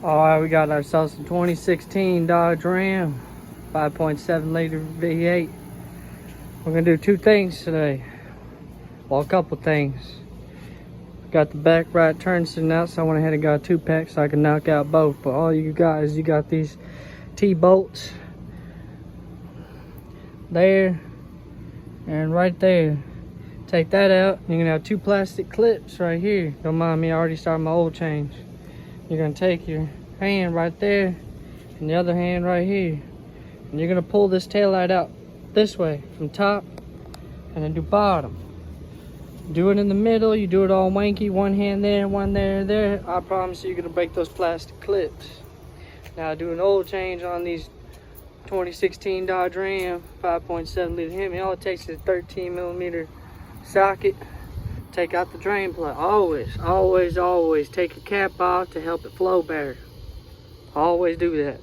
Alright, we got ourselves a 2016 Dodge Ram 5.7 liter V8. We're gonna do two things today. Well, a couple things. Got the back right turn sitting out, so I went ahead and got a 2-pack so I can knock out both. But all you guys, you got these T-bolts there and right there. Take that out. You're gonna have two plastic clips right here. Don't mind me, I already started my oil change. You're gonna take your hand right there and the other hand right here, and you're gonna pull this tail light out this way from top and then do bottom. Do it in the middle. You do it all wanky, one hand there, one there. I promise you, you're gonna break those plastic clips. Now do an oil change on these 2016 Dodge Ram 5.7 liter Hemi. All it takes is a 13mm socket. Take out the drain plug. Always take a cap off to help it flow better. Always do that.